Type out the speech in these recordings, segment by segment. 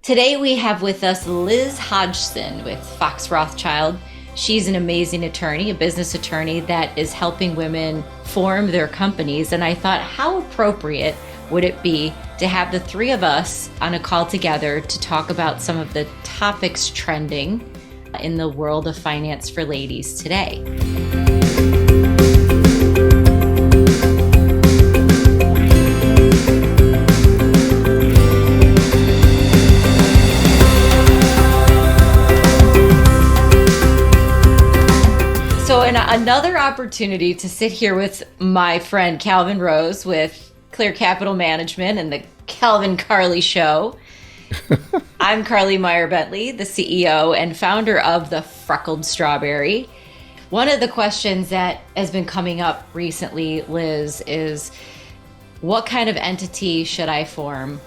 Today we have with us Liz Hodgeson with Fox Rothschild. She's an amazing attorney, a business attorney that is helping women form their companies. And I thought, how appropriate would it be to have the three of us on a call together to talk about some of the topics trending in the world of finance for ladies today. So another opportunity to sit here with my friend Calvin Rose with Clear Capital Management and the Calvin Carly Show. I'm Carly Meyer Bentley, the CEO and founder of the Freckled Strawberry. One of the questions that has been coming up recently, Liz, is what kind of entity should I form?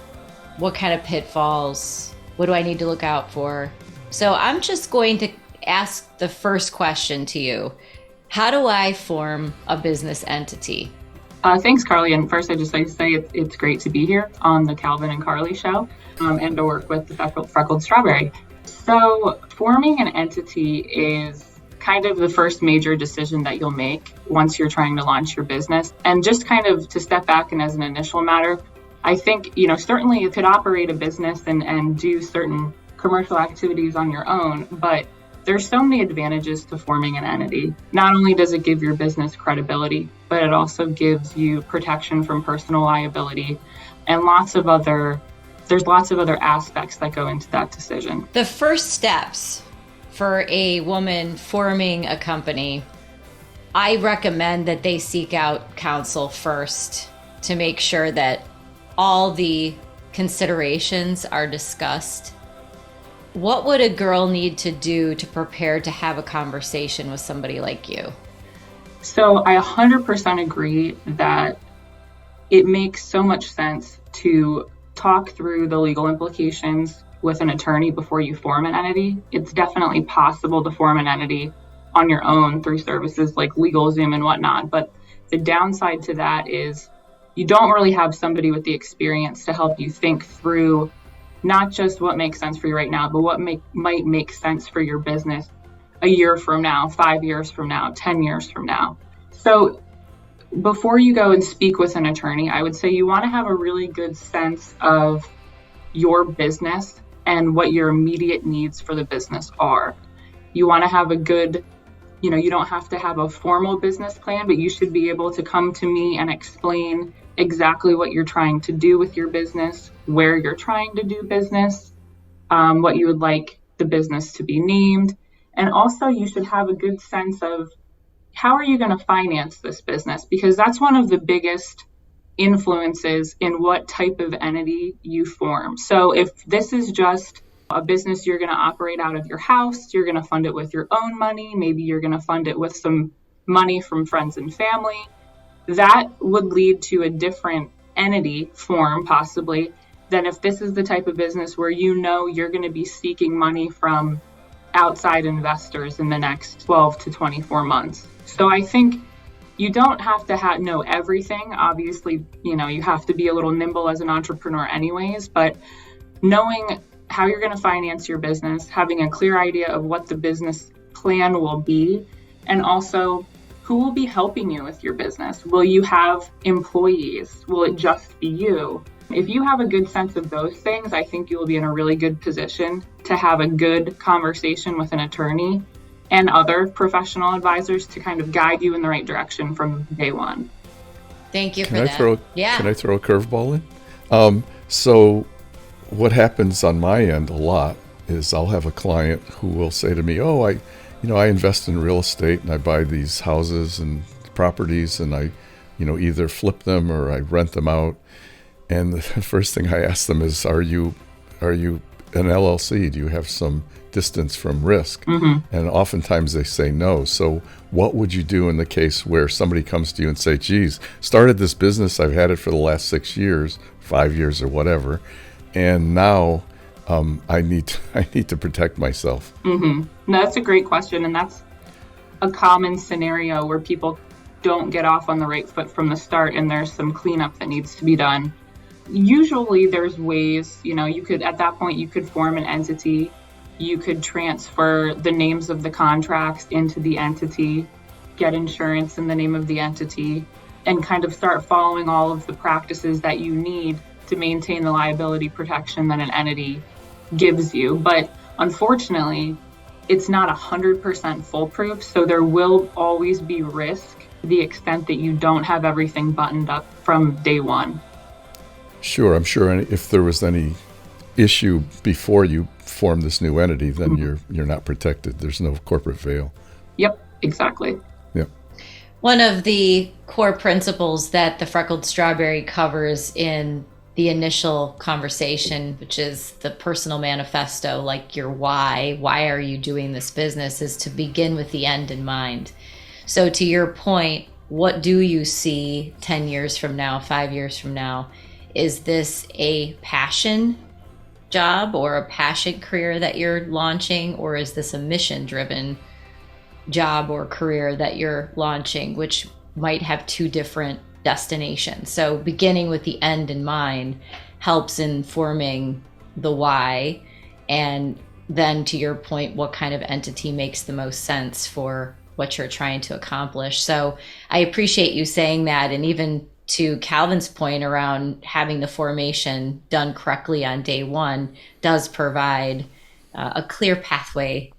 What kind of pitfalls? What do I need to look out for? So I'm just going to ask the first question to you. How do I form a business entity? Thanks, Carly. And first, I just like to say it's great to be here on the Calvin and Carly Show and to work with the Freckled Strawberry. So forming an entity is kind of the first major decision that you'll make once you're trying to launch your business. And just kind of to step back and as an initial matter, I think, certainly you could operate a business and do certain commercial activities on your own, but there's so many advantages to forming an entity. Not only does it give your business credibility, but it also gives you protection from personal liability and there's lots of other aspects that go into that decision. The first steps for a woman forming a company, I recommend that they seek out counsel first to make sure that all the considerations are discussed. What would a girl need to do to prepare to have a conversation with somebody like you? So I 100% agree that it makes so much sense to talk through the legal implications with an attorney before you form an entity. It's definitely possible to form an entity on your own through services like LegalZoom and whatnot. But the downside to that is you don't really have somebody with the experience to help you think through not just what makes sense for you right now, but what might make sense for your business a year from now, 5 years from now, 10 years from now. So before you go and speak with an attorney, I would say you want to have a really good sense of your business and what your immediate needs for the business are. You want to have a good, you don't have to have a formal business plan, but you should be able to come to me and explain exactly what you're trying to do with your business, where you're trying to do business, what you would like the business to be named. And also you should have a good sense of how are you going to finance this business? Because that's one of the biggest influences in what type of entity you form. So if this is just a business you're going to operate out of your house, you're going to fund it with your own money, maybe you're going to fund it with some money from friends and family, that would lead to a different entity form possibly than if this is the type of business where you're going to be seeking money from outside investors in the next 12 to 24 months. So I think you don't have to know everything. Obviously, you have to be a little nimble as an entrepreneur anyways, but knowing how you're going to finance your business, having a clear idea of what the business plan will be, and also who will be helping you with your business? Will you have employees? Will it just be you? If you have a good sense of those things, I think you will be in a really good position to have a good conversation with an attorney and other professional advisors to kind of guide you in the right direction from day one. Thank you for that. Can I throw a curveball in? So what happens on my end a lot is I'll have a client who will say to me, I invest in real estate and I buy these houses and properties and I, either flip them or I rent them out. And the first thing I ask them is, are you an LLC? Do you have some distance from risk? Mm-hmm. And oftentimes they say no. So what would you do in the case where somebody comes to you and say, geez, started this business, I've had it for the last 6 years, 5 years or whatever, and now I need to protect myself. Mm-hmm. No, that's a great question. And that's a common scenario where people don't get off on the right foot from the start and there's some cleanup that needs to be done. Usually there's ways, you could, at that point, you could form an entity. You could transfer the names of the contracts into the entity, get insurance in the name of the entity, and kind of start following all of the practices that you need to maintain the liability protection that an entity gives you. But unfortunately, it's not 100% foolproof, so there will always be risk to the extent that you don't have everything buttoned up from day one. Sure, I'm sure if there was any issue before you form this new entity, then you're not protected. There's no corporate veil. Yep, exactly. Yep. One of the core principles that the Freckled Strawberry covers in the initial conversation, which is the personal manifesto, like your why are you doing this business, is to begin with the end in mind. So to your point, what do you see 10 years from now, 5 years from now? Is this a passion job or a passion career that you're launching, or is this a mission-driven job or career that you're launching, which might have two different destinations? So beginning with the end in mind helps in forming the why, and then to your point, what kind of entity makes the most sense for what you're trying to accomplish. So I appreciate you saying that, and even to Calvin's point around having the formation done correctly on day one does provide a clear pathway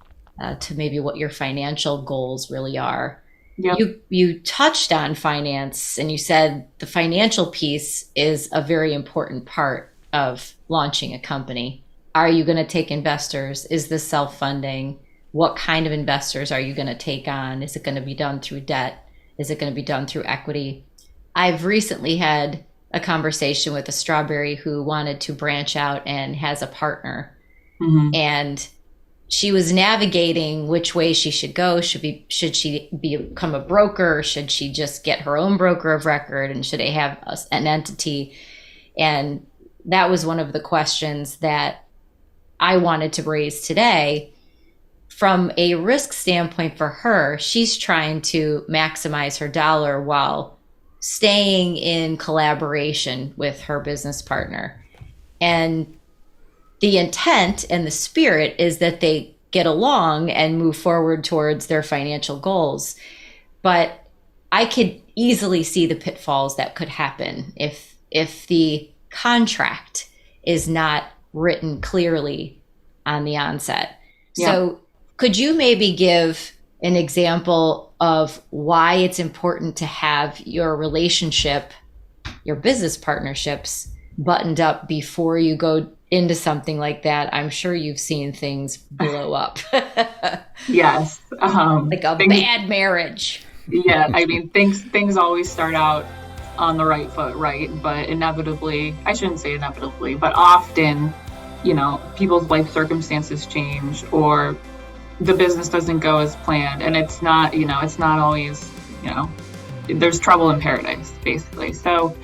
to maybe what your financial goals really are. Yep. You touched on finance, and you said the financial piece is a very important part of launching a company. Are you going to take investors? Is this self-funding? What kind of investors are you going to take on? Is it going to be done through debt? Is it going to be done through equity? I've recently had a conversation with a Strawberry who wanted to branch out and has a partner. Mm-hmm. And she was navigating which way she should go. Should she become a broker? Should she just get her own broker of record? And should they have an entity? And that was one of the questions that I wanted to raise today. From a risk standpoint for her, she's trying to maximize her dollar while staying in collaboration with her business partner. And the intent and the spirit is that they get along and move forward towards their financial goals. But I could easily see the pitfalls that could happen if the contract is not written clearly on the onset. Yeah. So could you maybe give an example of why it's important to have your relationship, your business partnerships buttoned up before you go into something like that? I'm sure you've seen things blow up. Yes. Like a bad marriage. Yeah. I mean, things always start out on the right foot, right? But inevitably, I shouldn't say inevitably, but often, people's life circumstances change, or the business doesn't go as planned, and it's not always, there's trouble in paradise, basically. So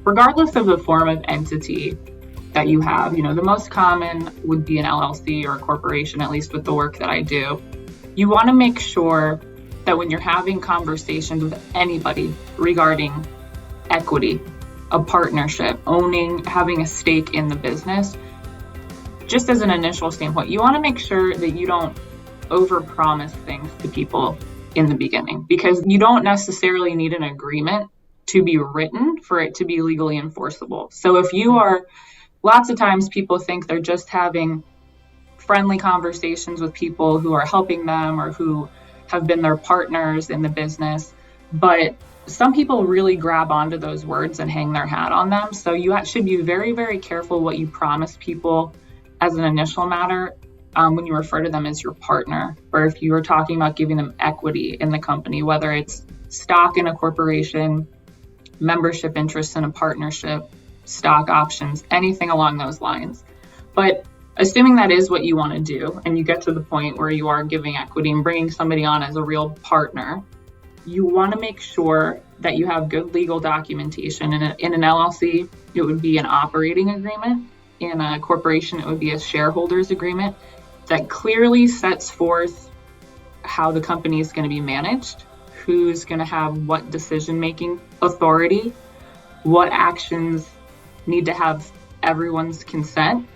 regardless of the form of entity that you have, the most common would be an LLC or a corporation, at least with the work that I do. You want to make sure that when you're having conversations with anybody regarding equity, a partnership, having a stake in the business, just as an initial standpoint, you want to make sure that you don't overpromise things to people in the beginning, because you don't necessarily need an agreement to be written for it to be legally enforceable. So if you are, lots of times people think they're just having friendly conversations with people who are helping them or who have been their partners in the business, but some people really grab onto those words and hang their hat on them. So you should be very, very careful what you promise people as an initial matter. When you refer to them as your partner, or if you are talking about giving them equity in the company, whether it's stock in a corporation, membership interest in a partnership, stock options, anything along those lines. But assuming that is what you want to do, and you get to the point where you are giving equity and bringing somebody on as a real partner, you want to make sure that you have good legal documentation. In an LLC, it would be an operating agreement. In a corporation, it would be a shareholders agreement that clearly sets forth how the company is going to be managed, who's going to have what decision-making authority, what actions need to have everyone's consent.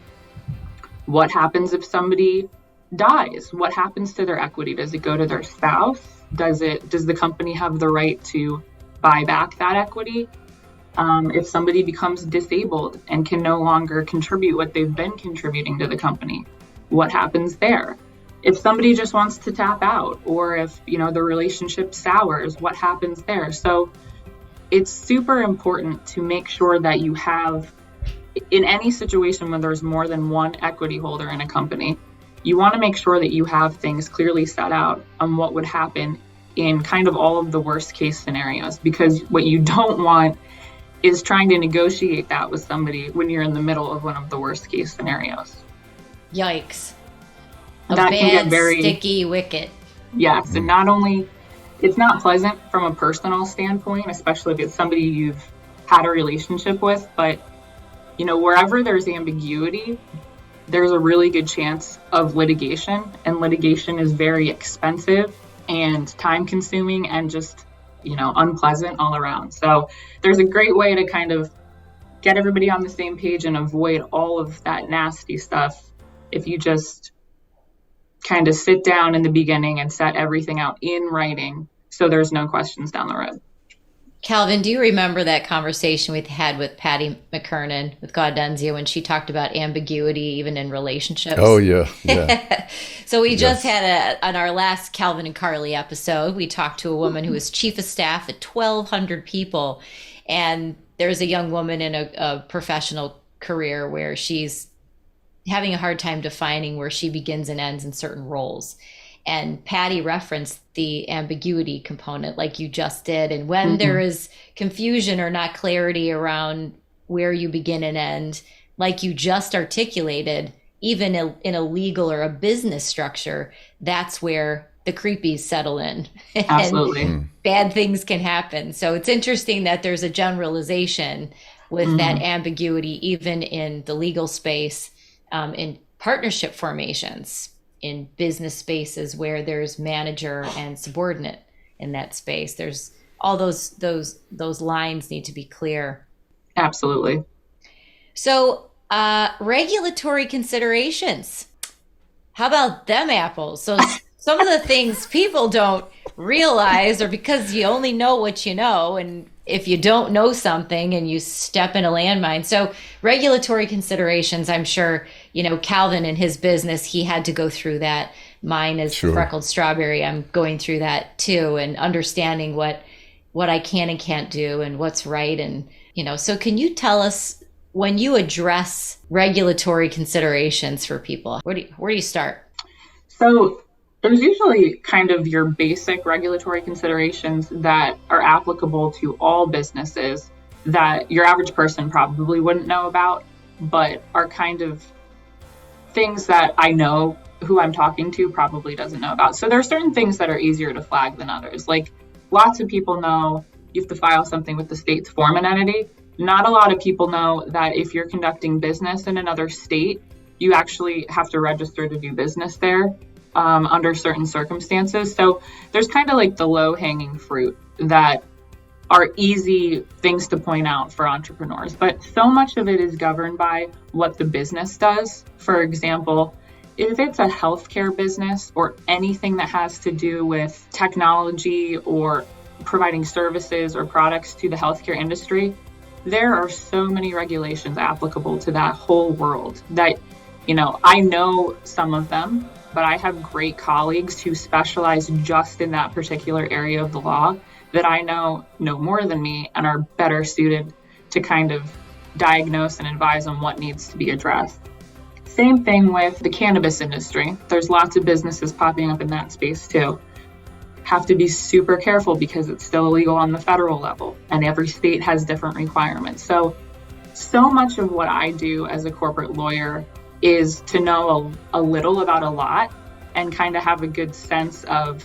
What happens if somebody dies? What happens to their equity? Does it go to their spouse? Does the company have the right to buy back that equity? If somebody becomes disabled and can no longer contribute what they've been contributing to the company, what happens there? If somebody just wants to tap out, or if, the relationship sours, what happens there? So it's super important to make sure that you have, in any situation when there's more than one equity holder in a company, you want to make sure that you have things clearly set out on what would happen in kind of all of the worst case scenarios, because what you don't want is trying to negotiate that with somebody when you're in the middle of one of the worst case scenarios. Yikes. That can get very sticky wicket. Yes, and not only, it's not pleasant from a personal standpoint, especially if it's somebody you've had a relationship with, but wherever there's ambiguity, there's a really good chance of litigation, and litigation is very expensive and time consuming and just, unpleasant all around. So there's a great way to kind of get everybody on the same page and avoid all of that nasty stuff if you just kind of sit down in the beginning and set everything out in writing so there's no questions down the road. Calvin, do you remember that conversation we had with Patty McKernan with Gaudenzia when she talked about ambiguity even in relationships? Oh, yeah. So we just had on our last Calvin and Carly episode, we talked to a woman who was chief of staff at 1,200 people. And there's a young woman in a professional career where she's having a hard time defining where she begins and ends in certain roles. And Patty referenced the ambiguity component like you just did. And when there is confusion or not clarity around where you begin and end, like you just articulated, even in a legal or a business structure, that's where the creepies settle in. Absolutely. Bad things can happen. So it's interesting that there's a generalization with that ambiguity, even in the legal space, in partnership formations, in business spaces where there's manager and subordinate in that space. There's all those lines need to be clear. Absolutely. So regulatory considerations. How about them apples? So some of the things people don't realize, or because you only know what you know, and if you don't know something and you step in a landmine. So regulatory considerations, I'm sure, Calvin in his business, he had to go through that. Mine is Freckled Strawberry. I'm going through that too, and understanding what I can and can't do and what's right. And, so can you tell us, when you address regulatory considerations for people, where do you start? So there's usually kind of your basic regulatory considerations that are applicable to all businesses that your average person probably wouldn't know about, but are kind of things that I know who I'm talking to probably doesn't know about. So there are certain things that are easier to flag than others. Like, lots of people know you have to file something with the state to form an entity. Not a lot of people know that if you're conducting business in another state, you actually have to register to do business there under certain circumstances. So there's kind of like the low-hanging fruit that are easy things to point out for entrepreneurs. But so much of it is governed by what the business does. For example, if it's a healthcare business or anything that has to do with technology or providing services or products to the healthcare industry, there are so many regulations applicable to that whole world that, I know some of them, but I have great colleagues who specialize just in that particular area of the law that I know more than me and are better suited to kind of diagnose and advise on what needs to be addressed. Same thing with the cannabis industry. There's lots of businesses popping up in that space too. Have to be super careful because it's still illegal on the federal level and every state has different requirements. So much of what I do as a corporate lawyer is to know a little about a lot and kind of have a good sense of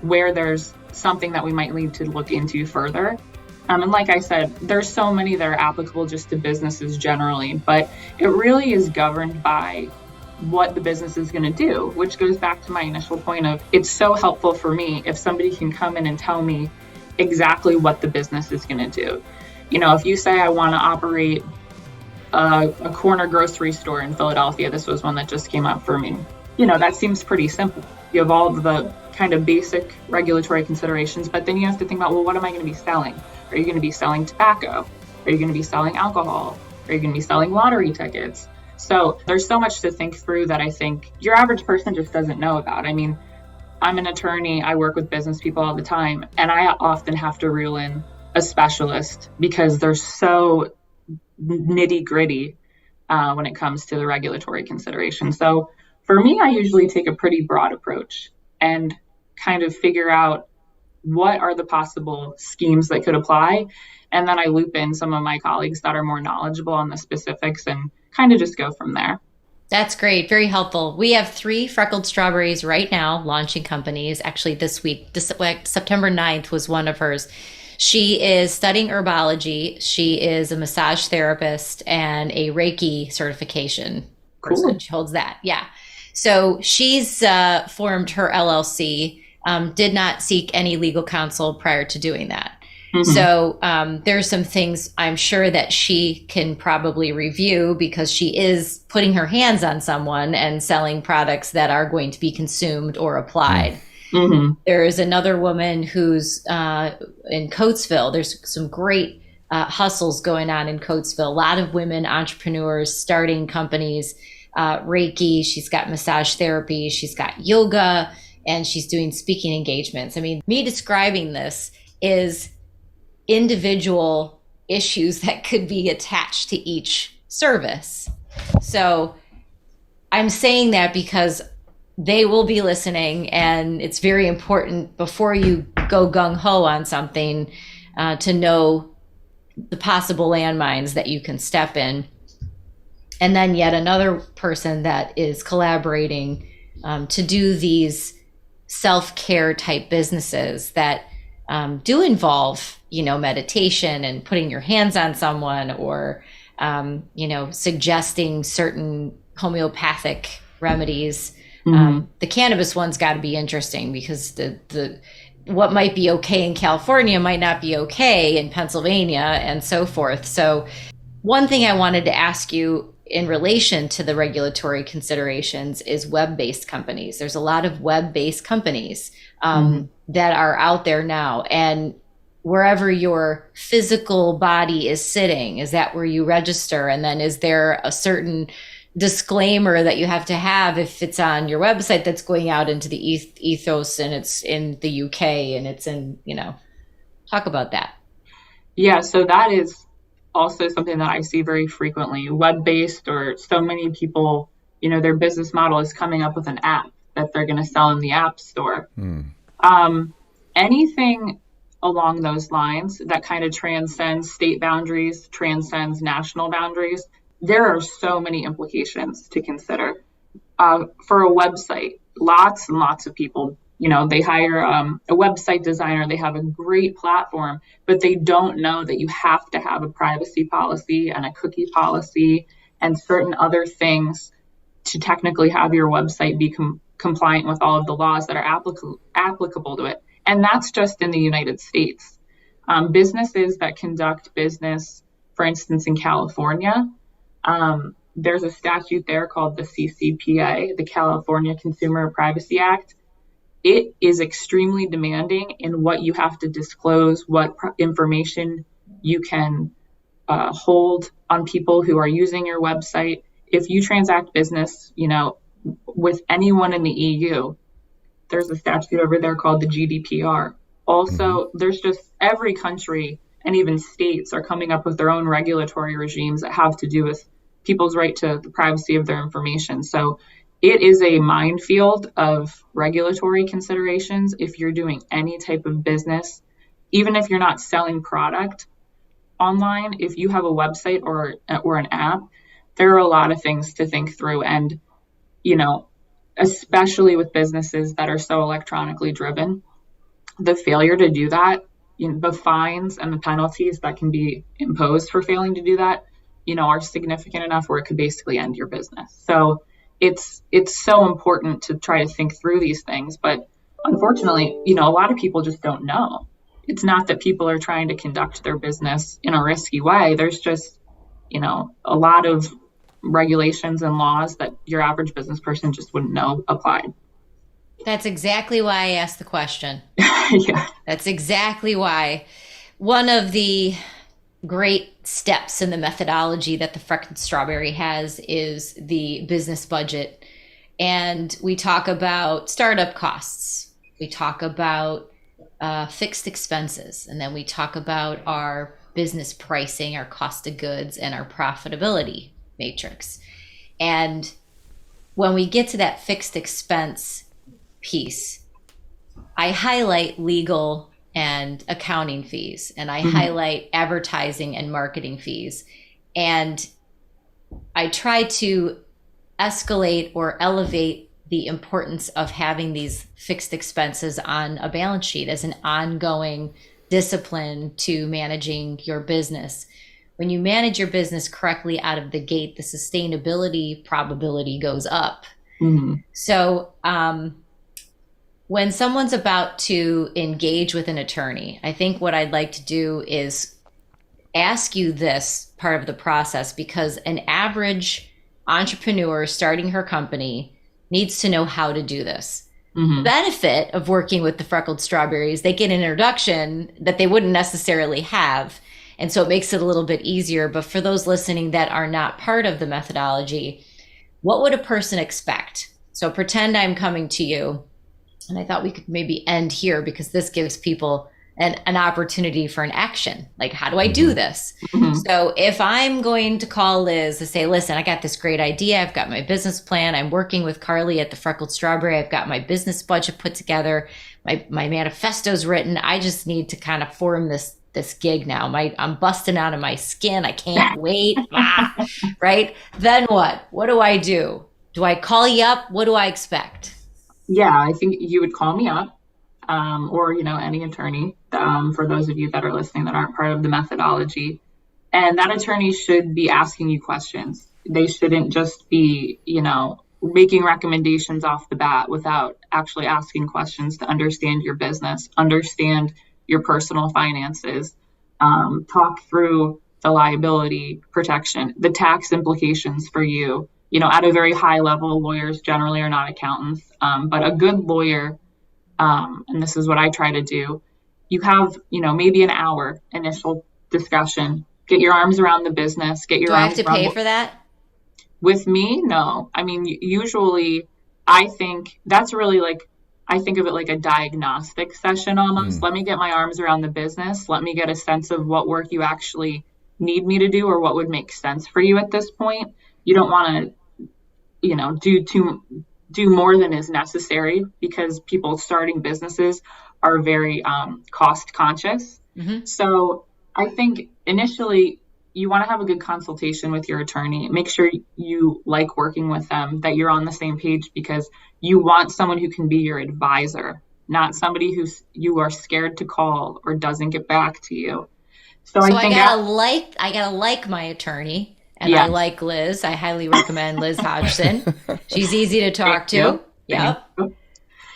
where there's something that we might need to look into further. And like I said, there's so many that are applicable just to businesses generally, but it really is governed by what the business is going to do, which goes back to my initial point of it's so helpful for me if somebody can come in and tell me exactly what the business is going to do. If you say I want to operate a corner grocery store in Philadelphia. This was one that just came up for me. That seems pretty simple. You have all of the kind of basic regulatory considerations, but then you have to think about, well, what am I going to be selling? Are you going to be selling tobacco? Are you going to be selling alcohol? Are you going to be selling lottery tickets? So there's so much to think through that I think your average person just doesn't know about. I mean, I'm an attorney. I work with business people all the time, and I often have to reel in a specialist because they're so nitty gritty when it comes to the regulatory consideration. So for me, I usually take a pretty broad approach and kind of figure out what are the possible schemes that could apply. And then I loop in some of my colleagues that are more knowledgeable on the specifics and kind of just go from there. That's great. Very helpful. We have 3 Freckled Strawberries right now launching companies. Actually, this week, September 9th was one of hers. She is studying herbology. She is a massage therapist and a Reiki certification person. Cool. She holds that. Yeah. So she's formed her LLC, did not seek any legal counsel prior to doing that. Mm-hmm. So there's some things I'm sure that she can probably review because she is putting her hands on someone and selling products that are going to be consumed or applied. Mm-hmm. There is another woman who's in Coatesville. There's some great hustles going on in Coatesville. A lot of women entrepreneurs starting companies, Reiki. She's got massage therapy. She's got yoga, and she's doing speaking engagements. I mean, me describing this is individual issues that could be attached to each service. So I'm saying that because they will be listening, and it's very important before you go gung-ho on something to know the possible landmines that you can step in. And then yet another person that is collaborating to do these self-care type businesses that do involve, meditation and putting your hands on someone or, suggesting certain homeopathic remedies. Mm-hmm. The cannabis one's got to be interesting because the what might be okay in California might not be okay in Pennsylvania and so forth. So one thing I wanted to ask you in relation to the regulatory considerations is web-based companies. There's a lot of web-based companies that are out there now. And wherever your physical body is sitting, is that where you register? And then is there a certain disclaimer that you have to have if it's on your website that's going out into the ethos and it's in the UK and it's in, talk about that. Yeah, so that is also something that I see very frequently, web-based, or so many people, their business model is coming up with an app that they're going to sell in the app store. Anything along those lines that kind of transcends state boundaries, transcends national boundaries, there are so many implications to consider. For a website, lots and lots of people, they hire a website designer, they have a great platform, but they don't know that you have to have a privacy policy and a cookie policy and certain other things to technically have your website be compliant with all of the laws that are applicable to it. And that's just in the United States. Businesses that conduct business, for instance, in California, there's a statute there called the CCPA, the California Consumer Privacy Act. It is extremely demanding in what you have to disclose, what information you can hold on people who are using your website. If you transact business, with anyone in the EU, there's a statute over there called the GDPR. Also, there's just every country and even states are coming up with their own regulatory regimes that have to do with people's right to the privacy of their information. So it is a minefield of regulatory considerations if you're doing any type of business, even if you're not selling product online. If you have a website or an app, there are a lot of things to think through. And, especially with businesses that are so electronically driven, the failure to do that, the fines and the penalties that can be imposed for failing to do that, are significant enough where it could basically end your business. So it's so important to try to think through these things. But unfortunately, a lot of people just don't know. It's not that people are trying to conduct their business in a risky way. There's just, a lot of regulations and laws that your average business person just wouldn't know applied. That's exactly why I asked the question. Yeah. That's exactly why. One of the great steps in the methodology that the Freckled Strawberry has is the business budget. And we talk about startup costs. We talk about fixed expenses. And then we talk about our business pricing, our cost of goods, and our profitability matrix. And when we get to that fixed expense piece, I highlight legal and accounting fees, and I highlight advertising and marketing fees. And I try to escalate or elevate the importance of having these fixed expenses on a balance sheet as an ongoing discipline to managing your business. When you manage your business correctly out of the gate, the sustainability probability goes up. So when someone's about to engage with an attorney, I think what I'd like to do is ask you this part of the process, because an average entrepreneur starting her company needs to know how to do this. The benefit of working with the Freckled Strawberries, they get an introduction that they wouldn't necessarily have. And so it makes it a little bit easier. But for those listening that are not part of the methodology, what would a person expect? So pretend I'm coming to you, and I thought we could maybe end here because this gives people an opportunity for an action. Like, how do I do this? So if I'm going to call Liz to say, listen, I got this great idea. I've got my business plan. I'm working with Carly at the Freckled Strawberry. I've got my business budget put together. My manifesto's written. I just need to kind of form this gig now. I'm busting out of my skin. I can't wait. Right? Then what? What do I do? Do I call you up? What do I expect? Yeah, I think you would call me up, or any attorney. For those of you that are listening that aren't part of the methodology, and that attorney should be asking you questions. They shouldn't just be, making recommendations off the bat without actually asking questions to understand your business, understand your personal finances, talk through the liability protection, the tax implications for you. At a very high level, lawyers generally are not accountants, but a good lawyer, and this is what I try to do, you have, maybe an hour initial discussion, get your arms around the business, get your Do I arms have to pay for that? With me? No. I mean, usually I think that's really I think of it like a diagnostic session almost. Let me get my arms around the business. Let me get a sense of what work you actually need me to do or what would make sense for you at this point. You don't want to, do more than is necessary, because people starting businesses are very cost conscious. So I think initially you want to have a good consultation with your attorney. Make sure you like working with them, that you're on the same page, because you want someone who can be your advisor, not somebody you are scared to call or doesn't get back to you. So I think I gotta like my attorney, and I like Liz. I highly recommend Liz Hodgeson. She's easy to talk to. Yep.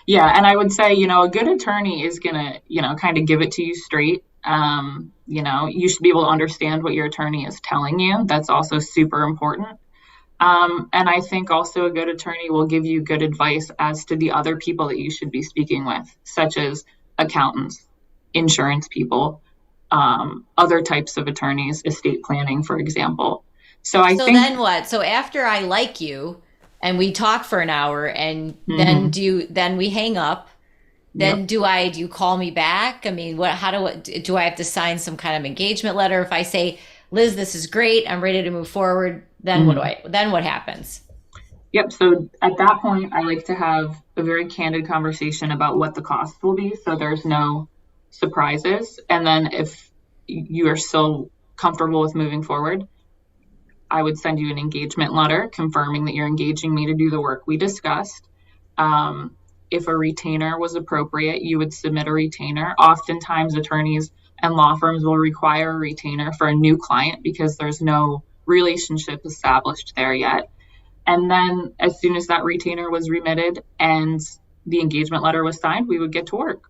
Yeah, and I would say, a good attorney is gonna, kind of give it to you straight. You should be able to understand what your attorney is telling you. That's also super important. And I think also a good attorney will give you good advice as to the other people that you should be speaking with, such as accountants, insurance people, other types of attorneys, estate planning, for example. So then what? So after I like you and we talk for an hour, and then we hang up, then do you call me back? I mean, do I have to sign some kind of engagement letter? If I say, Liz, this is great, I'm ready to move forward, then what happens? Yep. So at that point, I like to have a very candid conversation about what the cost will be, so there's no surprises. And then if you are still comfortable with moving forward, I would send you an engagement letter confirming that you're engaging me to do the work we discussed. If a retainer was appropriate, you would submit a retainer. Oftentimes, attorneys and law firms will require a retainer for a new client because there's no relationship established there yet. And then as soon as that retainer was remitted and the engagement letter was signed, we would get to work.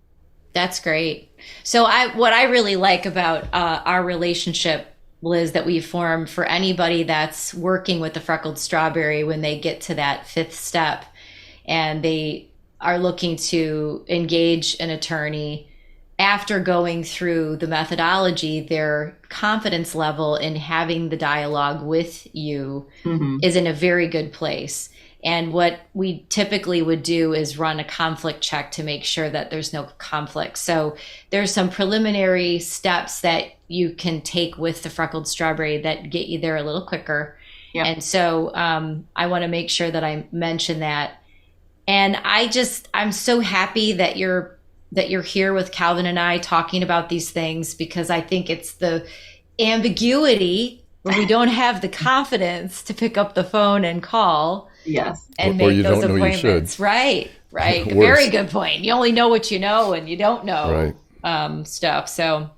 That's great. So what I really like about our relationship Liz, that we formed for anybody that's working with the Freckled Strawberry when they get to that fifth step and they are looking to engage an attorney. After going through the methodology, their confidence level in having the dialogue with you is in a very good place. And what we typically would do is run a conflict check to make sure that there's no conflict. So there's some preliminary steps that you can take with the Freckled Strawberry that get you there a little quicker. Yep. And so I want to make sure that I mention that. And I'm so happy that you're here with Calvin and I talking about these things, because I think it's the ambiguity where we don't have the confidence to pick up the phone and call. Yes. And make those appointments. Right. Very good point. You only know what you know and you don't know stuff. So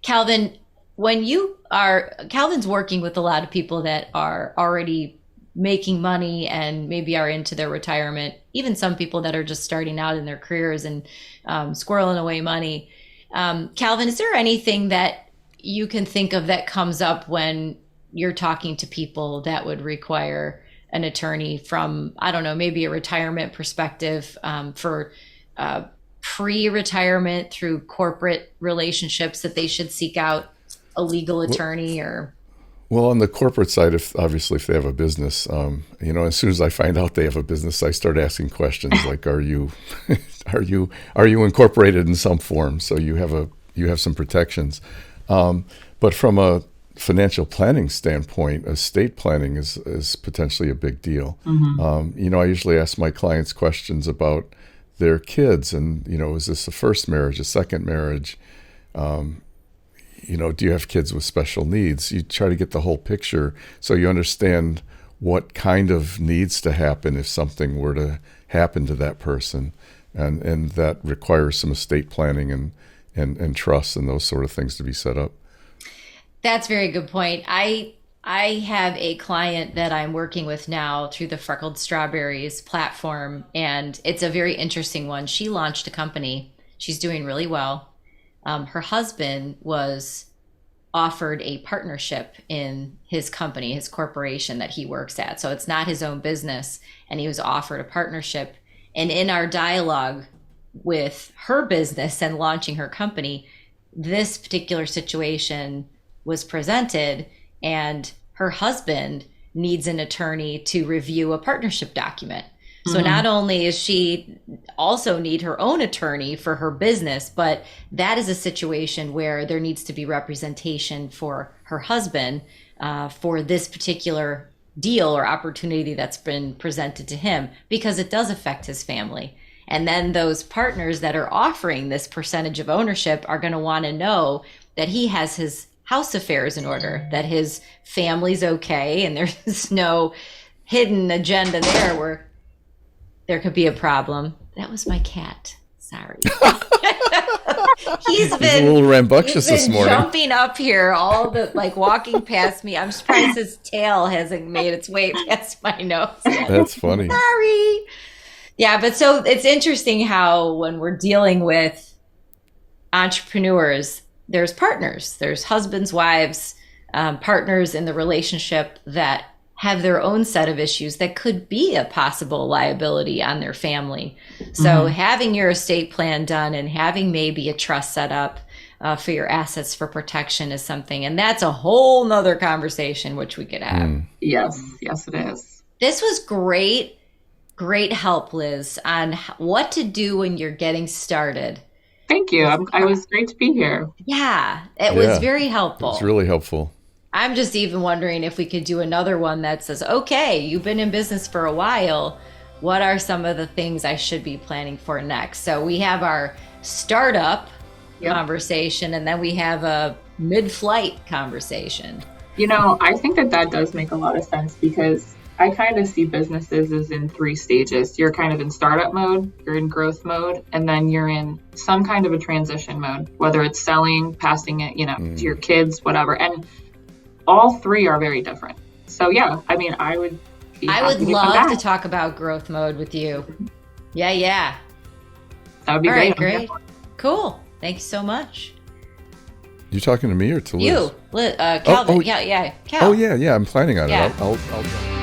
Calvin, Calvin's working with a lot of people that are already making money and maybe are into their retirement, even some people that are just starting out in their careers and squirreling away money. Calvin, is there anything that you can think of that comes up when you're talking to people that would require an attorney from, I don't know, maybe a retirement perspective, for pre-retirement through corporate relationships, that they should seek out a legal attorney? Or well, on the corporate side, if they have a business, as soon as I find out they have a business, I start asking questions like, are you incorporated in some form? So you have some protections. But from a financial planning standpoint, estate planning is potentially a big deal. I usually ask my clients questions about their kids and, is this a first marriage, a second marriage? Do you have kids with special needs? You try to get the whole picture so you understand what kind of needs to happen if something were to happen to that person. And that requires some estate planning and trust and those sort of things to be set up. That's a very good point. I have a client that I'm working with now through the Freckled Strawberries platform, and it's a very interesting one. She launched a company. She's doing really well. Her husband was offered a partnership in his company, his corporation that he works at. So it's not his own business, and he was offered a partnership. And in our dialogue with her business and launching her company, this particular situation was presented, and her husband needs an attorney to review a partnership document. So not only is she also need her own attorney for her business, but that is a situation where there needs to be representation for her husband for this particular deal or opportunity that's been presented to him, because it does affect his family. And then those partners that are offering this percentage of ownership are going to want to know that he has his house affairs in order, that his family's okay, and there's no hidden agenda there where there could be a problem. That was my cat. Sorry. He's been a little rambunctious this morning. Jumping up here, walking past me. I'm surprised his tail hasn't made its way past my nose yet. That's funny. Sorry. Yeah, but so it's interesting how when we're dealing with entrepreneurs, there's partners, there's husbands, wives, partners in the relationship that have their own set of issues that could be a possible liability on their family. So having your estate plan done and having maybe a trust set up for your assets for protection is something. And that's a whole nother conversation, which we could have. Yes, it is. This was great help, Liz, on what to do when you're getting started. Thank you. I was great to be here. Yeah, it was very helpful. It's really helpful. I'm just even wondering if we could do another one that says, okay, you've been in business for a while. What are some of the things I should be planning for next? So we have our startup conversation, and then we have a mid-flight conversation. I think that does make a lot of sense, because I kind of see businesses as in 3 stages. You're kind of in startup mode, you're in growth mode, and then you're in some kind of a transition mode, whether it's selling, passing it, to your kids, whatever. And all 3 are very different. So I would love to talk about growth mode with you. Yeah. That would be all great. Right, great. Cool. Thank you so much. You talking to me or to Liz? You, Calvin. Oh, Yeah, Cal. Oh, yeah. I'm planning on Yeah. it. I'll